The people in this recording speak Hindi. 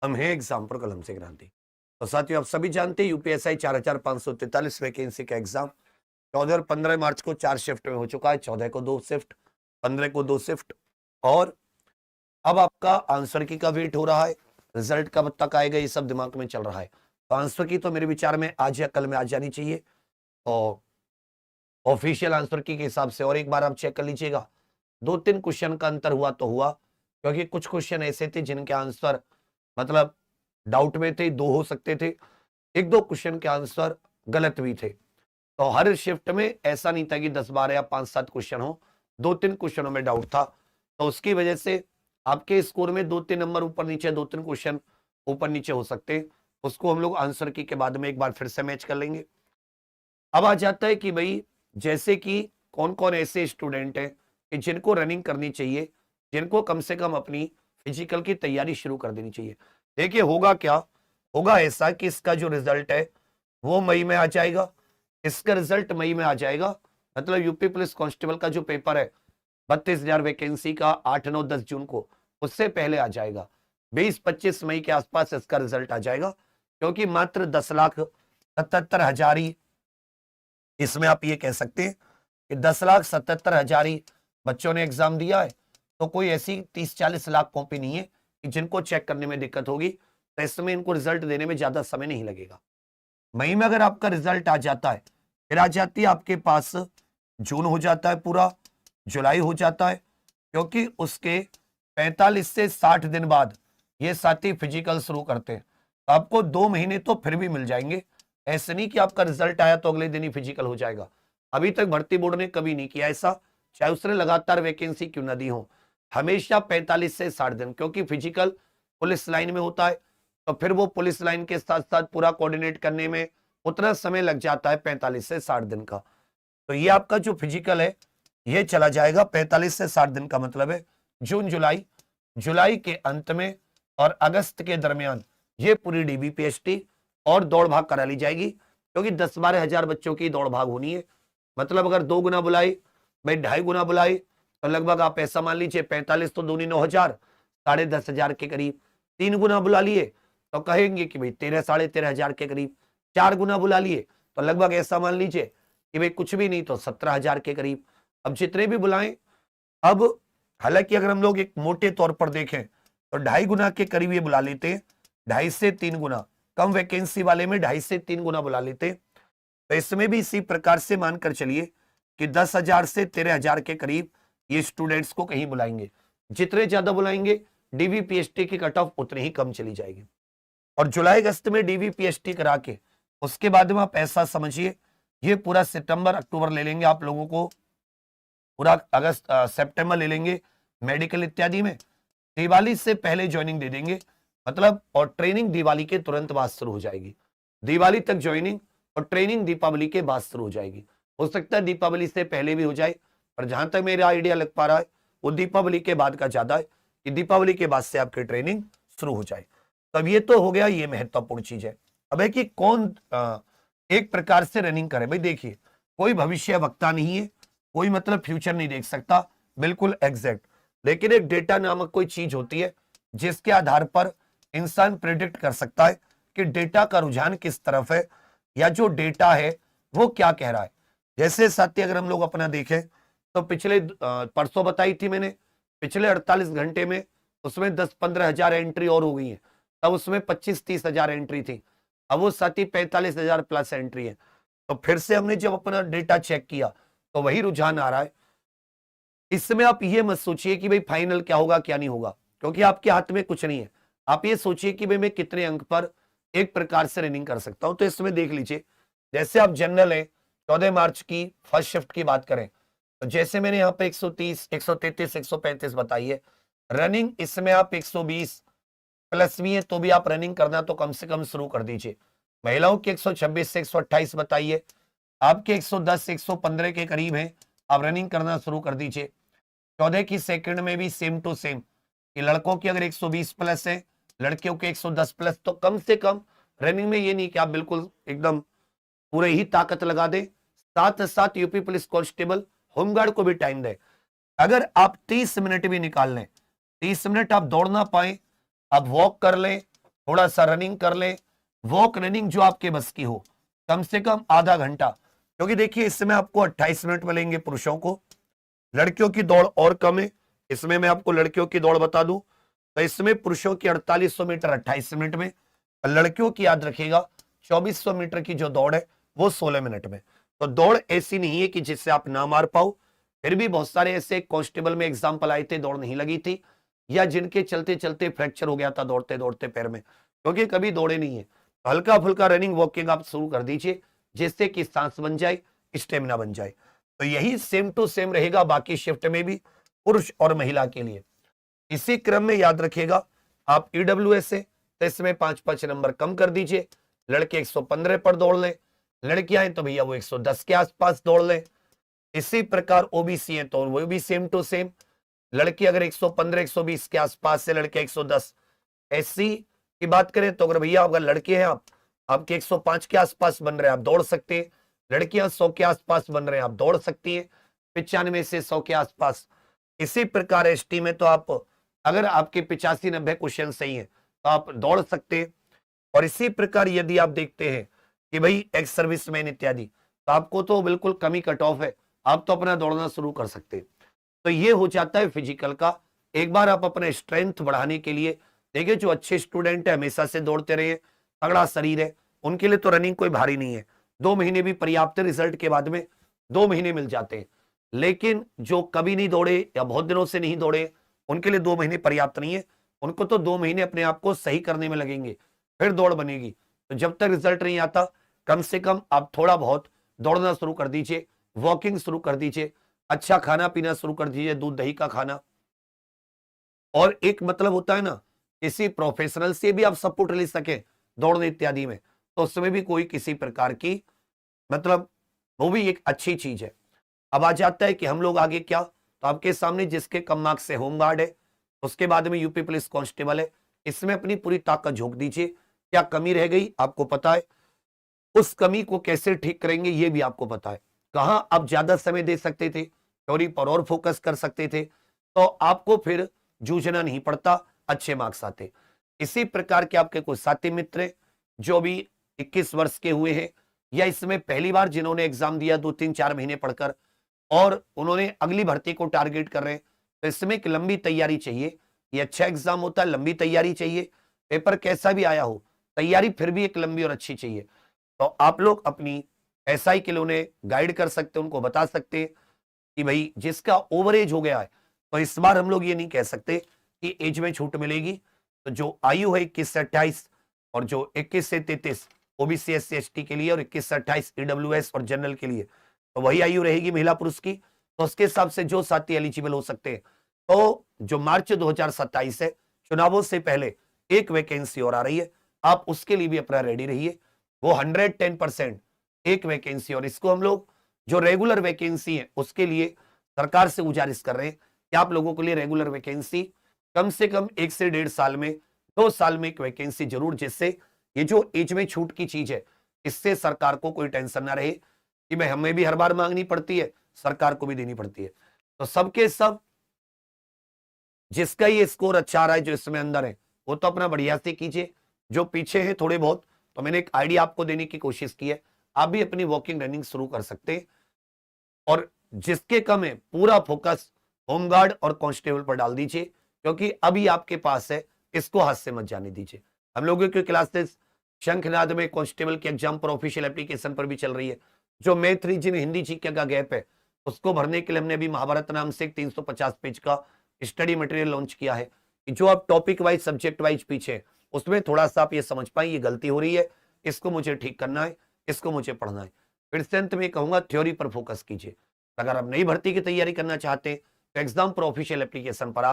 हम हैं एग्जाम पर कलम से क्रांति। तो साथियों आप सभी जानते हैं यूपीएसआई 4543 वैकेंसी का एग्जाम 14 और 15 मार्च को 4 शिफ्ट में हो चुका है। 14 को 2 शिफ्ट, 15 को 2 शिफ्ट, और अब आपका आंसर की का वेट हो रहा है। रिजल्ट कब तक आएगा ये सब दिमाग में चल रहा है। तो आंसर की तो मेरे विचार में आज या कल में आ जानी चाहिए, और ऑफिशियल आंसर की के हिसाब से और एक बार आप चेक कर लीजिएगा। 2-3 क्वेश्चन का अंतर हुआ तो हुआ, क्योंकि कुछ क्वेश्चन ऐसे थे जिनके आंसर मतलब डाउट में थे, 2 हो सकते थे। 1-2 क्वेश्चन के आंसर गलत भी थे। तो हर शिफ्ट में ऐसा नहीं था कि 10-12 या 5-7 क्वेश्चन हो, 2-3 क्वेश्चनों में डाउट था। तो उसकी वजह से आपके स्कोर में 2-3 नंबर ऊपर नीचे, 2-3 क्वेश्चन ऊपर नीचे हो सकते हैं। उसको हम लोग आंसर की के बाद में एक बार फिर से मैच कर लेंगे। अब आ जाता है कि भाई जैसे कि कौन कौन ऐसे स्टूडेंट हैं कि जिनको रनिंग करनी चाहिए, जिनको कम से कम अपनी फिजिकल की तैयारी शुरू कर देनी चाहिए। देखिए होगा क्या, होगा ऐसा कि इसका जो रिजल्ट है वो मई में आ जाएगा। इसका रिजल्ट मई में आ जाएगा, मतलब यूपी पुलिस कांस्टेबल का जो पेपर है 32,000 वैकेंसी का 8-9-10 जून को, उससे पहले आ जाएगा। 20-25 मई के आसपास इसका रिजल्ट आ जाएगा, क्योंकि मात्र 10,77,000 ही, इसमें आप ये कह सकते हैं कि 10,77,000 ही बच्चों ने एग्जाम दिया है। तो कोई ऐसी 30-40 लाख कॉपी नहीं है कि जिनको चेक करने में दिक्कत होगी। तो इसमें इनको रिजल्ट देने में ज्यादा समय नहीं लगेगा। मई में अगर आपका रिजल्ट आ जाता है, फिर आ जाती है आपके पास जून हो जाता है, पूरा जुलाई हो जाता है, क्योंकि उसके 45 से 60 दिन बाद ये साथी फिजिकल शुरू करते हैं। तो आपको 2 महीने तो फिर भी मिल जाएंगे। ऐसे नहीं कि आपका रिजल्ट आया तो अगले दिन ही फिजिकल हो जाएगा। अभी तक भर्ती बोर्ड ने कभी नहीं किया ऐसा, चाहे उसने लगातार वैकेंसी क्यों ना दी हो। हमेशा 45 से 60 दिन, क्योंकि फिजिकल पुलिस लाइन में होता है, तो फिर वो पुलिस लाइन के साथ साथ पूरा कोऑर्डिनेट करने में उतना समय लग जाता है 45 से 60 दिन का। तो ये आपका जो फिजिकल है ये चला जाएगा 45 से 60 दिन का, मतलब है जून जुलाई, जुलाई के अंत में और अगस्त के दरमियान ये पूरी डीबीपीएसटी और दौड़ भाग करा ली जाएगी, क्योंकि 10-12 हजार बच्चों की दौड़ भाग होनी है। मतलब अगर 2 गुना बुलाई, भाई 2.5 गुना बुलाई, तो लगभग आप ऐसा मान लीजिए 45 तो दूनी 9,000, 10,500 के करीब। 3 गुना बुला लिए तो कहेंगे कि भाई 13-13,500 के करीब। 4 गुना बुला लिए तो लगभग ऐसा मान लीजिए कि भाई कुछ भी नहीं तो 17,000 के करीब। अब जितने भी बुलाएं, अब हालांकि अगर हम लोग एक मोटे तौर पर देखें तो 2.5 गुना के करीब ये बुला लेते हैं। 2.5 से 3 गुना, कम वैकेंसी वाले में 2.5 से 3 गुना बुला लेते हैं। तो इसमें भी इसी प्रकार से मानकर चलिए कि 10,000 से 13,000 के करीब ये स्टूडेंट्स को कहीं बुलाएंगे। जितने ज्यादा बुलाएंगे डीवीपीएसटी की कट ऑफ उतनी ही कम चली जाएगी। और जुलाई अगस्त में डीवीपीएसटी करा के उसके बाद में आप ऐसा समझिए ये पूरा सितंबर अक्टूबर ले लेंगे आप लोगों को, पूरा अगस्त सितंबर ले लेंगे मेडिकल इत्यादि में। दिवाली से पहले ज्वाइनिंग दे देंगे, मतलब, और ट्रेनिंग दिवाली के तुरंत बाद शुरू हो जाएगी। दिवाली तक ज्वाइनिंग और ट्रेनिंग दीपावली के बाद शुरू हो जाएगी। हो सकता है दीपावली से पहले भी हो जाए, पर जहां तक मेरा आइडिया लग पा रहा है वो दीपावली के बाद का ज्यादा है, कि दीपावली के बाद से आपकी ट्रेनिंग शुरू हो जाए। तब ये तो हो गया, ये महत्वपूर्ण चीज है। अब है कि कौन एक प्रकार से रनिंग करे। भाई देखिए, कोई भविष्य वक्ता नहीं है, कोई मतलब फ्यूचर नहीं देख सकता बिल्कुल एग्जैक्ट, लेकिन एक डेटा नामक कोई चीज होती है जिसके आधार पर इंसान प्रिडिक्ट कर सकता है कि डेटा का रुझान किस तरफ है, या जो डेटा है वो क्या कह रहा है। जैसे साथी अगर हम लोग अपना देखें तो पिछले परसों बताई थी मैंने, पिछले 48 घंटे में उसमें 10-15 हजार एंट्री और हो गई है। तब उसमें 25-30 हजार एंट्री थी, अब वो साथी 45,000 प्लस एंट्री है। तो फिर से हमने जब अपना डेटा चेक किया तो वही रुझान आ रहा है। इसमें आप ये मत सोचिए कि भाई फाइनल क्या होगा क्या नहीं होगा, क्योंकि आपके हाथ में कुछ नहीं है। आप ये सोचिए कि भाई मैं कितने अंक पर एक प्रकार से रनिंग कर सकता हूं। तो इसमें देख लीजिए, जैसे आप जनरल है 14 मार्च की फर्स्ट शिफ्ट की बात करें, तो जैसे मैंने यहाँ पे 130, 133, 135 बताई है रनिंग, इसमें आप 120 प्लस भी है तो भी आप रनिंग करना तो कम से कम शुरू कर दीजिए। महिलाओं की 126 से 128 बताइए, आपके 110 115 के करीब है, आप रनिंग करना शुरू कर दीजिए। 14 की सेकंड में भी सेम टू सेम, कि लड़कों की अगर 120 प्लस है, लड़कियों के 110 प्लस, तो कम से कम रनिंग में ये नहीं कि आप बिल्कुल एकदम पूरे ही ताकत लगा दे। साथ साथ यूपी पुलिस कांस्टेबल होमगार्ड को भी टाइम दे। अगर आप 30 मिनट भी निकाल लें, 30 मिनट आप दौड़ ना पाए, आप वॉक कर लें, थोड़ा सा रनिंग कर लें, वॉक रनिंग जो आपके बस की हो, कम से कम आधा घंटा, क्योंकि देखिए इसमें आपको 28 मिनट मिलेंगे पुरुषों को, लड़कियों की दौड़ और कम है। इसमें मैं आपको लड़कियों की दौड़ बता दूं तो इसमें पुरुषों की 4800 मीटर 28 मिनट में, और लड़कियों की याद रखिएगा 2400 मीटर की जो दौड़ है वो 16 मिनट में। तो दौड़ ऐसी नहीं है कि जिससे आप ना मार पाओ। फिर भी बहुत सारे ऐसे कांस्टेबल में एग्जाम्पल आए थे, दौड़ नहीं लगी थी, या जिनके चलते चलते फ्रैक्चर हो गया था दौड़ते दौड़ते पैर में, क्योंकि कभी दौड़े नहीं है। तो हल्का फुल्का रनिंग वॉकिंग आप शुरू कर दीजिए, जिससे कि सांस बन जाए, स्टेमिना बन जाए। तो यही सेम टू सेम रहेगा बाकी शिफ्ट में भी, पुरुष और महिला के लिए। इसी क्रम में याद रखिएगा, आप ईडब्ल्यूएस है तो इसमें 5-5 नंबर कम कर दीजिए। लड़के 115 पर दौड़ लें, लड़कियां हैं तो भैया वो 110 के आसपास दौड़ लें। इसी प्रकार ओबीसी है तो वो भी सेम टू सेम, लड़की अगर 115-120 के आसपास है, लड़के 110। एससी की बात करें तो अगर भैया अगर लड़के हैं आप, आपके 105 के आसपास बन रहे हैं, आप दौड़ सकते हैं। लड़कियां 100 के आसपास बन रहे हैं, आप दौड़ सकती हैं, 95 से 100 के आसपास। इसी प्रकार एसटी में तो आप अगर आपके 85-90 क्वेश्चन सही है तो आप दौड़ सकते हैं। और इसी प्रकार यदि आप देखते हैं कि भाई एक्स सर्विसमैन इत्यादि, तो आपको तो बिल्कुल कमी कट ऑफ है, आप तो अपना दौड़ना शुरू कर सकते हैं। तो ये हो जाता है फिजिकल का। एक बार आप अपने स्ट्रेंथ बढ़ाने के लिए देखिए, जो अच्छे स्टूडेंट है हमेशा से दौड़ते रहे, तगड़ा शरीर है, उनके लिए तो रनिंग कोई भारी नहीं है। 2 महीने भी पर्याप्त, रिजल्ट के बाद में 2 महीने मिल जाते हैं। लेकिन जो कभी नहीं दौड़े या बहुत दिनों से नहीं दौड़े, उनके लिए 2 महीने पर्याप्त नहीं है। उनको तो 2 महीने अपने आप को सही करने में लगेंगे, फिर दौड़ बनेगी। तो जब तक रिजल्ट नहीं आता, कम से कम आप थोड़ा बहुत दौड़ना शुरू कर दीजिए, वॉकिंग शुरू कर दीजिए, अच्छा खाना पीना शुरू कर दीजिए, दूध दही का खाना। और एक मतलब होता है ना, किसी प्रोफेशनल से भी आप सपोर्ट ले सके दौड़ने इत्यादि में, तो उसमें भी कोई किसी प्रकार की मतलब वो भी एक अच्छी चीज है। अब आ जाता है कि हम लोग आगे क्या, तो आपके सामने जिसके कम मार्क्स से होमगार्ड है, उसके बाद में यूपी पुलिस कांस्टेबल है, इसमें अपनी पूरी ताकत झोंक दीजिए। क्या कमी रह गई आपको पता है, उस कमी को कैसे ठीक करेंगे ये भी आपको पता है। कहां आप ज्यादा समय दे सकते थे, थ्योरी पर और फोकस कर सकते थे, तो आपको फिर जूझना नहीं पड़ता, अच्छे मार्क्स आते। इसी प्रकार के आपके कुछ साथी मित्र जो भी 21 वर्ष के हुए हैं, या इसमें पहली बार जिन्होंने एग्जाम दिया 2-3-4 महीने पढ़कर, और उन्होंने अगली भर्ती को टारगेट कर रहे हैं, तो इसमें एक लंबी तैयारी चाहिए। ये अच्छा एग्जाम होता है, लंबी तैयारी चाहिए, पेपर कैसा भी आया हो, तैयारी फिर भी एक लंबी और अच्छी चाहिए। तो आप लोग अपनी एसआई के लिए उन्हें गाइड कर सकते हैं, उनको बता सकते हैं कि भाई जिसका ओवर एज हो गया है, तो इस बार हम लोग ये नहीं कह सकते कि एज में छूट मिलेगी। तो जो आयु है 21 से 28, और जो 21 से 33 ओबीसी एससी एसटी के लिए, और 21 से 28 ईडब्ल्यूएस और जनरल के लिए, तो वही आयु रहेगी महिला पुरुष की। तो उसके हिसाब से जो साथी एलिजिबल हो सकते हैं। तो जो मार्च 2027 है, चुनावों से पहले एक वैकेंसी और आ रही है, आप उसके लिए भी अपना रेडी रहिए। वो 110% एक वैकेंसी, और इसको हम लोग जो रेगुलर वैकेंसी है उसके लिए सरकार से गुजारिश कर रहे हैं कि आप लोगों के लिए रेगुलर वैकेंसी कम से कम 1 से 1.5 साल में, 2 साल में एक वैकेंसी जरूर, जिससे ये जो एज में छूट की चीज है, इससे सरकार को कोई टेंशन ना रहे कि मैं हमें भी हर बार मांगनी पड़ती है, सरकार को भी देनी पड़ती है। तो सबके सब जिसका ये स्कोर अच्छा आ रहा है, जो इसमें अंदर है, वो तो अपना बढ़िया से कीजिए। जो पीछे है थोड़े बहुत, तो मैंने एक आइडिया आपको देने की कोशिश की है, आप भी अपनी वॉकिंग रनिंग शुरू कर सकते हैं। और जिसके कम है, पूरा फोकस होमगार्ड और कांस्टेबल पर डाल दीजिए, क्योंकि अभी आपके पास है, इसको हाथ से मत जाने दीजिए। हम लोगों की क्लासेस शंखनाद में कांस्टेबल के एग्जाम पर ऑफिशियल एप्लीकेशन पर भी चल रही है। जो मैथ रीजन हिंदी जीके का गैप है, उसको भरने के लिए हमने अभी महाभारत नाम से 350 पेज का स्टडी मटेरियल लॉन्च किया है कि जो आप टॉपिक वाइज सब्जेक्ट वाइज पीछे, उसमें थोड़ा सा आप ये समझ पाए ये गलती हो रही है, इसको मुझे ठीक करना है, इसको मुझे पढ़ना है। फिर से अंत में कहूंगा, थ्योरी पर फोकस कीजिए। अगर आप नई भर्ती की तैयारी करना चाहते हैं तो एग्जाम पर ऑफिशियल एप्लीकेशन पर आप